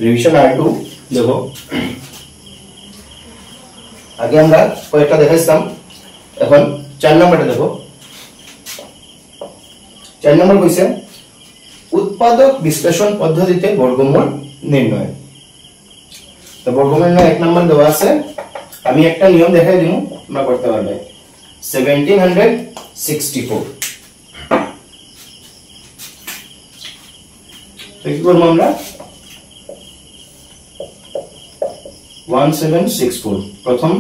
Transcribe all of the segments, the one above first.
Revision আর2 দেখো আগে আমরা কয়েকটা দেখাইছিলাম এখন 4 নম্বরটা দেখো 4 নম্বর কইছে উৎপাদক বিশ্লেষণ পদ্ধতিতে বর্গমূল নির্ণয় তো বর্গমূল নির্ণয় 1 নম্বর দেওয়া আছে আমি একটা নিয়ম দেখাই দিমু তোমরা করতে পারবে 1764 কি করব আমরা 1764 প্রথম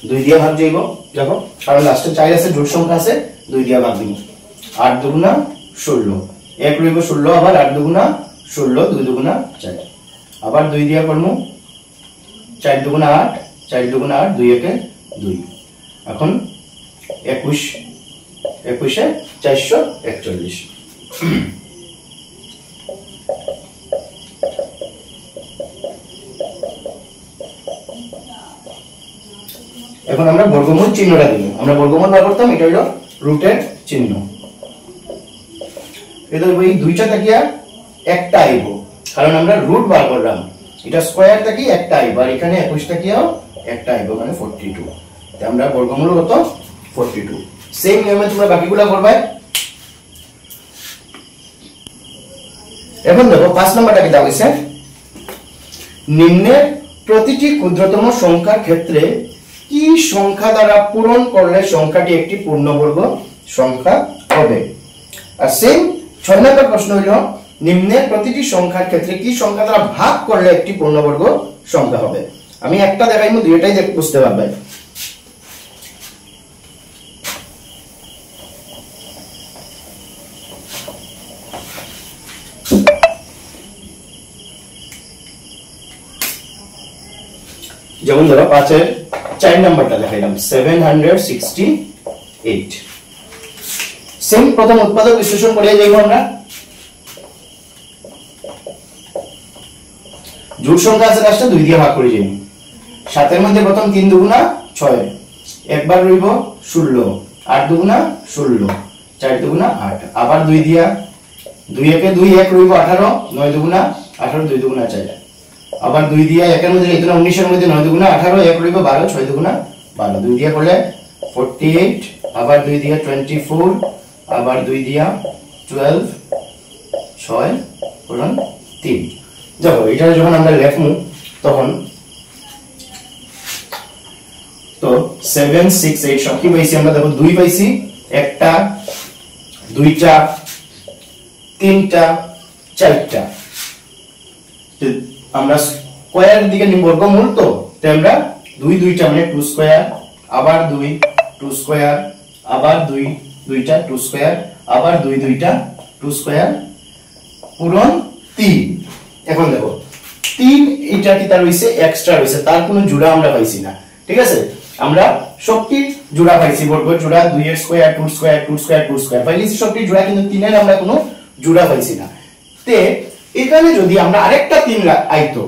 2 দিয়া ভাগ যাইব দেখো কারণ লাস্টে 4 আছে জোড় সংখ্যা আছে 2 দিয়া ভাগ দিব 8 দুগুণা 16 1 রইব 16 আবার 8 দুগুণা 16 2 দুগুণা 4 আবার 2 দিয়া করব 4 দুগুণা 8 4 দুগুণা 8 2 একে 2 এখন 21 21 এ 441 এখন আমরা বর্গমূল চিহ্নটা দিব আমরা বর্গমূল বার করতাম এটা হলো রুটের চিহ্ন এটা এই দুইটা থাকিয়া একটা আইব কারণ আমরা রুট বার করলাম এটা স্কয়ার থাকি একটা আইব আর এখানে 21 থাকিয়াও একটা আইব মানে 42 তাই আমরা বর্গমূল কত 42 সেম নিয়মে তোমরা বাকিগুলো করবে এখন দেখো 5 নম্বরটা কি দেওয়া হইছে নিম্নের প্রতিটি ক্ষুদ্রতম সংখ্যার ক্ষেত্রে কি সংখ্যা দ্বারা পূরণ করলে সংখ্যাটি একটি পূর্ণবর্গ সংখ্যা হবে আর সেম 6 নম্বর প্রশ্ন হলো নিম্নের প্রতিটি সংখ্যার ক্ষেত্রে কি সংখ্যা দ্বারা ভাগ করলে একটি পূর্ণবর্গ সংখ্যা হবে আমি একটা দেখাইমু দুইটাই দেখে বুঝতে পারবে যেমন ধরো 5 এর 4 নাম্বারটা দেখাইলাম 768 সেম প্রথম উৎপাদক বিশ্লেষণ করে যাইব আমরা জোড় সংখ্যা আছে লাস্টে 2 দিয়ে ভাগ করে যাইব 7 এর মধ্যে প্রথম 3 দুগুণা 6 একবার রইব 16 8 দুগুণা 16 4 দুগুণা 8 আবার 2 দিয়া 2 একে 2 1 রইব 18 9 দুগুণা 18 2 দুগুণা 4 আবার 2 দিয়া 1 এর মধ্যে এটা 19 এর মধ্যে 9 দুগুণা 18 1 রইব 12 6 দুগুণা 12 2 দিয়া করলে 48 আবার 2 দিয়া 24 আবার 2 দিয়া 12 6 পূরণ 3 দেখো এটা যখন আমরা লিখমু তখন তো 768 সব কি পাইছি আমরা দেখো 2 পাইছি একটা দুইটা তিনটা চারটা আমরা স্কয়ার দিকে নিব বর্গমূল তো তাই আমরা 2 দুইটা মানে 2 স্কয়ার আবার 2 2 স্কয়ার আবার 2 দুইটা 2 স্কয়ার আবার 2 দুইটা 2 স্কয়ার পূরণ 3 এখন দেখো 3 এটা কি তার হইছে এক্সট্রা হইছে তার কোনো জোড়া আমরা পাইছি না ঠিক আছে আমরা সবটি জোড়া পাইছি বর্গ জোড়া 2 এর স্কয়ার 2 স্কয়ার 2 স্কয়ার 2 স্কয়ার পাইছি সবটি জোড়া কিন্তু 3 এর আমরা কোনো জোড়া পাইছি না তে এখানে যদি আমরা আরেকটা 3 আইতো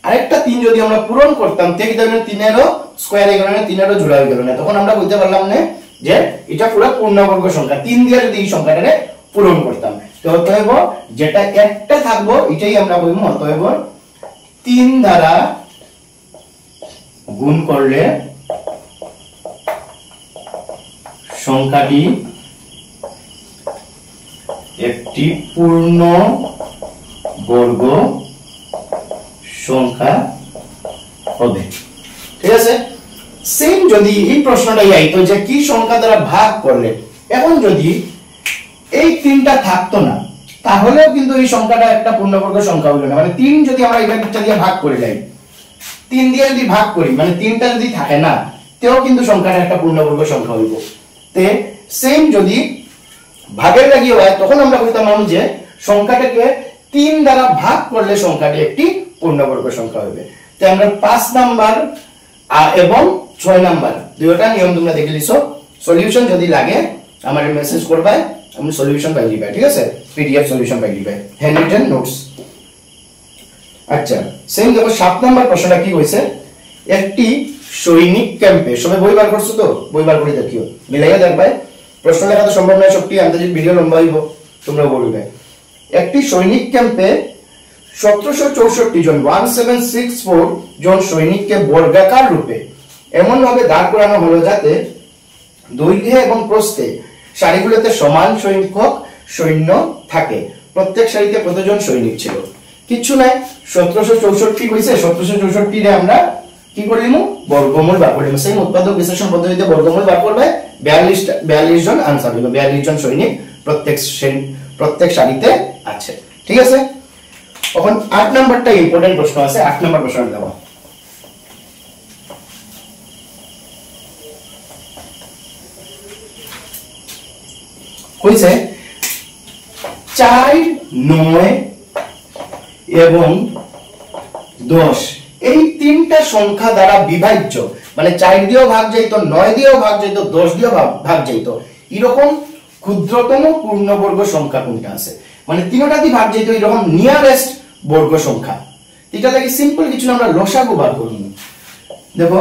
আরেকটা 3 যদি আমরা পূরণ করতাম তে কি ধরনের 3 এরও স্কয়ার এই কারণে 3 এরও জোড়া হয়ে গেল না তখন আমরা বলতে পারলাম না যে এটা পুরো পূর্ণবর্গ সংখ্যা 3 দিয়ে যদি এই সংখ্যাটারে পূরণ করতাম তো অতএব যেটা একটা থাকবো এটাই আমরা বলবো অতএব 3 দ্বারা গুণ করলে সংখ্যাটি একটি পূর্ণ বর্গ সংখ্যা হবে ঠিক আছে সেম যদি এই প্রশ্নটাই আইতো যে কি সংখ্যা দ্বারা ভাগ করলে এখন যদি এই 3টা থাকতো না তাহলেও কিন্তু এই সংখ্যাটা একটা পূর্ণবর্গ সংখ্যা হলো না মানে 3 যদি আমরা এটা দিয়ে ভাগ করে যাই 3 দিয়ে যদি ভাগ করি মানে 3টা যদি থাকে না তেও কিন্তু সংখ্যাটা একটা পূর্ণবর্গ সংখ্যা হইব তে সেম যদি ভাগের লাগি হয় তখন আমরা কইতাম যে সংখ্যাটাকে 3 দ্বারা ভাগ করলে সংখ্যাটি একটি পূর্ণবর্গ সংখ্যা হবে তাই আমরা 5 নাম্বার এবং 6 নাম্বার দুইটা নিয়ম তোমরা দেখে লিছো সলিউশন যদি লাগে আমারে মেসেজ করবে আমি সলিউশন পাই দিবা ঠিক আছে পিডিএফ সলিউশন পাই দিবা হ্যান্ডরিটেন নোটস আচ্ছা সেম দেখো 7 নাম্বার প্রশ্নটা কি হইছে একটি সৈনিক ক্যাম্পে সবাই বই বার করছো তো বই বার করে দেখিও মিলাইয়া দেখবে প্রশ্ন লেখা তো সম্ভব নয় সবটি আন্তর্জাতিক ভিডিও লম্বা হইব তোমরা বলবে একটি সৈনিক ক্যাম্পে 1764 জন 1764 জন সৈনিককে বর্গাকার রূপে এমন ভাবে দাঁড় করানো হলো যাতে দৈর্ঘ্যে এবং প্রস্থে সারিগুলোতে সমান সংখ্যক সৈন্য থাকে। প্রত্যেক সারিতে কতজন সৈনিক ছিল? কিচ্ছু নাই, 1764 হইছে, 1764 রে আমরা কি করিম? বর্গমূল বার করিম। সেই উৎপাদক বিশ্লেষণ পদ্ধতিতে বর্গমূল বার করবে, 42 জন आंसर হইবে, 42 জন সৈনিক প্রত্যেক সারিতে আছে। ঠিক আছে, এখন 8 নাম্বারটা ইম্পর্টেন্ট প্রশ্ন আছে, 8 নাম্বার প্রশ্ন দেব। কইছে 4, 9 এবং 10 এই তিনটা সংখ্যা দ্বারা বিভাজ্য, মানে 4 দিয়েও ভাগ যাইতো, 9 দিয়েও ভাগ যাইতো, 10 দিয়েও ভাগ যাইতো, এরকম ক্ষুদ্রতম পূর্ণবর্গ সংখ্যা কোনটা আছে? মানে তিনটা দিয়ে ভাগ যাইতো এরকম নিয়ারেস্ট বর্গ সংখ্যা। এটা লাগি সিম্পল কিছু না, আমরা লসাগু বার করব। দেখো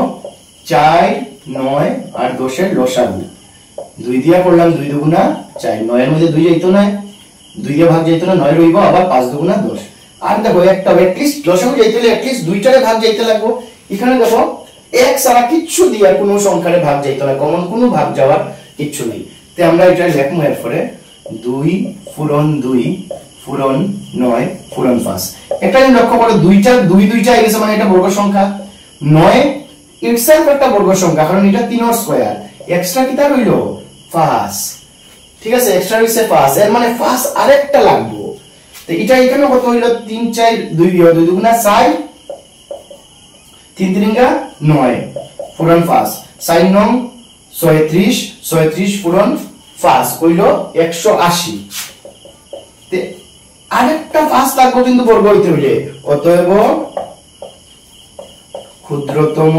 4, 9 আর 10 এর লসাগু 2 দিয়া করলাম, 2 দুগুণা 4, 9 এর মধ্যে 2 যাইতো না, 2 দিয়ে ভাগ যাইতো না, 9 রইব, আবার 5 দুগুণা 10। আর দেখো একটা এটলিস্ট লসাগু যাইতে হলে এটলিস্ট দুইটারে ভাগ যাইতে লাগবে। এখানে দেখো এক ছাড়া কিচ্ছু দিয়া কোনো সংখ্যারে ভাগ যাইতো না, কমন কোনো ভাগ যাওয়ার কিচ্ছু নেই। তে আমরা এটা লিখবো এরপরে 2 পূরণ 2 পূরণ 9 পূরণ 5। এটা লক্ষ্য করো দুইটা আই গেছে, মানে এটা বর্গ সংখ্যা। 9 ইটসেলফ একটা বর্গ সংখ্যা, কারণ এটা 3 এর স্কয়ার, এক্সট্রা কি তার হইলো 5। ঠিক আছে, এক্সট্রা হইছে 5, এর মানে 5 আরেকটা লাগবে। তো এটা এখানে কত হইলো? 3 4 2 2 দুগুণা 4, 3 3 9 পূরণ 5, 4 9 36, 36 পূরণ 5 কইলো 180। তে আরেকটা 5 লাগবে কিন্তু বর্গ হইতে হইলে, অতএব ক্ষুদ্রতম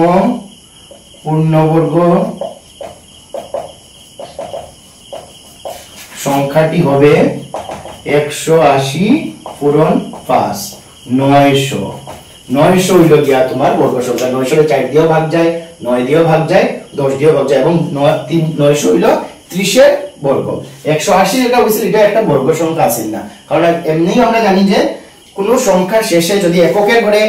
পূর্ণবর্গ সংখ্যাটি হবে 180 পূরণ 5, 900। 900 হইল গিয়া তোমার বর্গ সংখ্যা। 900 এর 4 দিয়েও ভাগ যায়, 9 দিয়েও ভাগ যায়, 10 দিয়েও ভাগ যায়, এবং 900 হইল 30 এর বর্গ। 180 যেটা হইছিল এটা একটা বর্গ সংখ্যা আছে না, কারণ এমনিই আমরা জানি যে কোন সংখ্যার শেষে যদি এককের ঘরে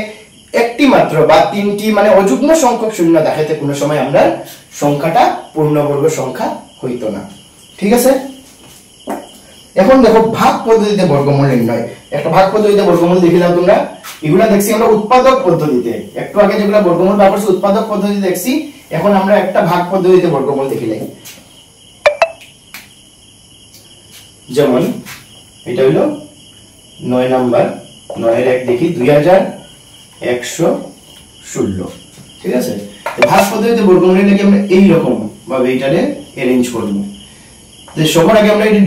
একটি মাত্র বা তিনটি মানে অযুগ্ম সংখ্যক শূন্য দেখাইতে কোনো সময় আমরা সংখ্যাটা পূর্ণবর্গ সংখ্যা হইতো না। ঠিক আছে, এখন দেখো ভাগ পদ্ধতিতে বর্গমূল নির্ণয়। একটা ভাগ পদ্ধতিতে বর্গমূল দেখিলাম তোমরা, এগুলা দেখছি আমরা উৎপাদক পদ্ধতিতে। একটু আগে যেগুলা বর্গমূল বার করছি উৎপাদক পদ্ধতি দেখছি, এখন আমরা একটা ভাগ পদ্ধতিতে বর্গমূল দেখিলাই। যেমন এটা হলো 9 নাম্বার, 9 এর 1 দেখি 2116। ঠিক আছে, ভাগ পদ্ধতিতে বর্গমূল নির্ণয় আমরা এই রকম ভাবে এটারে অ্যারেঞ্জ করব। তো সবার আগে আমরা এই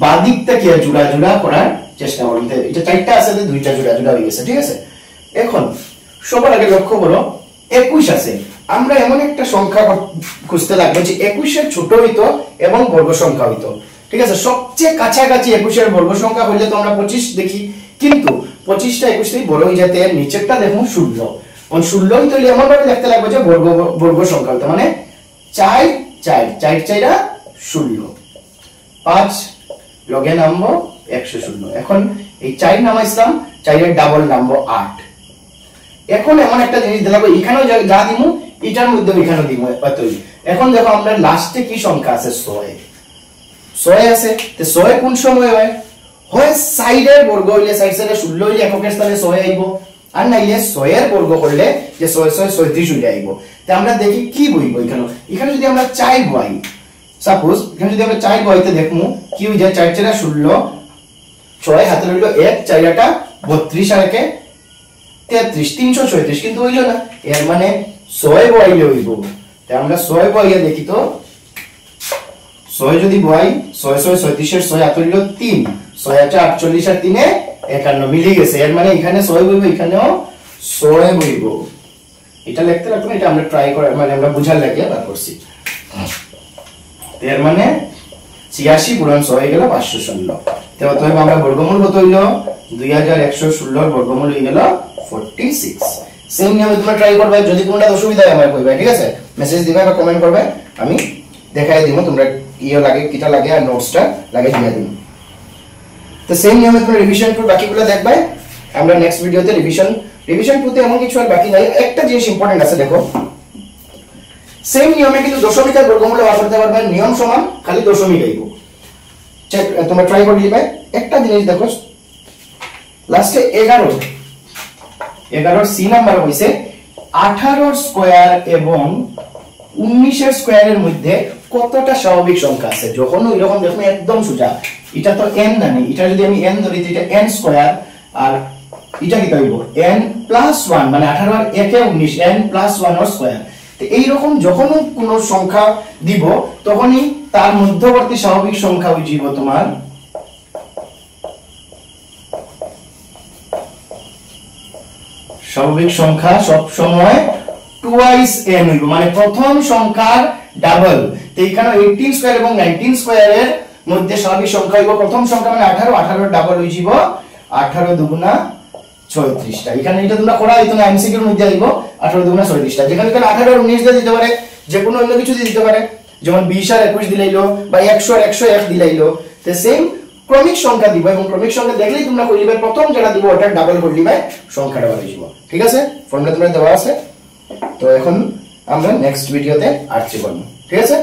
বাঁ দিকটাকে জোড়া জোড়া করার চেষ্টা করব। এটা 4টা আছে, দুইটা জোড়া জোড়া হয়ে গেছে। ঠিক আছে, এখন সবার আগে লক্ষ্য করো 21 আছে, আমরা এমন একটা সংখ্যা খুঁজতে লাগবে যে 21 এর ছোট হইতো এবং বর্গ সংখ্যা হইতো। ঠিক আছে, সবচেয়ে কাছাকাছি 21 এর বর্গ সংখ্যা হইলে তো আমরা 25 দেখি, কিন্তু 25টা 21 থেকে বড় হয়ে যেতে নিচেরটা দেখুন 16। কোন 16 হইতো এমন ভাবে লিখতে লাগবে যে বর্গ সংখ্যা হইতো, মানে 4 4 4 4 16, 5 লগে নামবো 116। এখন এই 4 নামাইছিলাম, 4 এর ডাবল নামবো 8। এখন এমন একটা জিনিস দেখাবো, এখানেও যা দিমু এটার মধ্যে এখানেও দিমু অতই। এখন দেখো আমরা লাস্টে কি সংখ্যা আছে? 6 আছে। তো 6 কোন সময় হয়? হয় সাইডের বর্গ হইলে, সাইড সাইডে 16 হইলে এককের স্থানে 6 আইব, আর নাইলে 6 এর বর্গ করলে যে 6 6 36 হইলে আইব। তো আমরা দেখি কি বইব এখানে। এখানে যদি আমরা 4 বই, সাপোজ এখানে যদি আমরা 4 বইতে দেখমু কি হই যায়? 4 4 16, 6 হাতে রইলো 1, 4 8 32 আর 1 33, 336, কিন্তু হইল না। এর মানে 6 বইলে হইব। তাই আমরা 6 বইয়া দেখি তো 6 যদি বই 6 6 36 এর 6 হাতে রইলো 3, 6 8 48 আর 3 51 মিলে গেছে। এর মানে এখানে 6 বইব, এখানেও 6 বইব। এটা লিখতে রাখুন, এটা আমরা ট্রাই করে মানে আমরা বুঝার লাগিয়ে বার করছি। এর মানে 86 গুণন 6 হয়ে গেল 516। তো অতএব আমরা বর্গমূল কত হইল? 2116 এর বর্গমূল হয়ে গেল 46। সেম নিয়মে তোমরা ট্রাই করবে, যদি কোনটা অসুবিধা হয় আমাকে কইবে। ঠিক আছে, মেসেজ দিবে বা কমেন্ট করবে, আমি দেখাই দিব তোমরা ইয়ে লাগে কিটা লাগে আর নোটসটা লাগে দিয়ে দিব। তো সেম নিয়মে তোমরা রিভিশন করে বাকিগুলো দেখবে, আমরা নেক্সট ভিডিওতে রিভিশন টুতে এমন কিছু আর বাকি নাই। একটা জিনিস ইম্পর্টেন্ট আছে, দেখো সেম নিয়মে কিন্তু দশমিকের বর্গমূল বার করতে পারবে, নিয়ম সমান, খালি দশমিক আইব। তোমরা ট্রাই করে দিবে। একটা জিনিস দেখো, লাস্টে 11 সি নাম্বার হইছে 18 স্কয়ার এবং 19 স্কয়ারের মধ্যে কতটা স্বাভাবিক সংখ্যা আছে। যখন এরকম দেখো একদম সোজা, এটা তো n না, নেই এটা যদি আমি n ধরি, এটা n স্কয়ার, আর এটা কি হইব n প্লাস 1, মানে 18 আর 1 এ 19, n প্লাস 1 এর স্কয়ার। তো এই রকম যখন কোন সংখ্যা দিব, তখনই তার মধ্যবর্তী স্বাভাবিক সংখ্যা হইব তোমার স্বাভাবিক সংখ্যা সব সময় টুয়াইস n হইব, মানে প্রথম সংখ্যার ডাবল। তো এখানে 18 স্কয়ার এবং 19 স্কয়ারের মধ্যে স্বাভাবিক সংখ্যা হইব প্রথম সংখ্যা, মানে 18 ডাবল হইব 18 দুগুণা 36টা। এখানে এটা তোমরা করা হইতো না, এমসিকিউ এর মধ্যে আইব 18 দুগুণা 36টা। যেখানে 18 আর 19 দিয়ে দিতে পারে, যে কোনো অন্য কিছু দিয়ে দিতে পারে, যেমন 20 আর 21 দিলাইলো বা 100 আর 101 দিলাইলো। তো সেম ক্রমিক সংখ্যা দিব, এবং ক্রমিক সংখ্যা দেখলেই তোমরা কইলিবে প্রথম যেটা দিব ওটা ডাবল করলিবে, সংখ্যাটা বাড়িয়ে দিব। ঠিক আছে, ফর্মুলা তোমরা দেওয়া আছে। তো এখন আমরা নেক্সট ভিডিওতে আসছি করব। ঠিক আছে।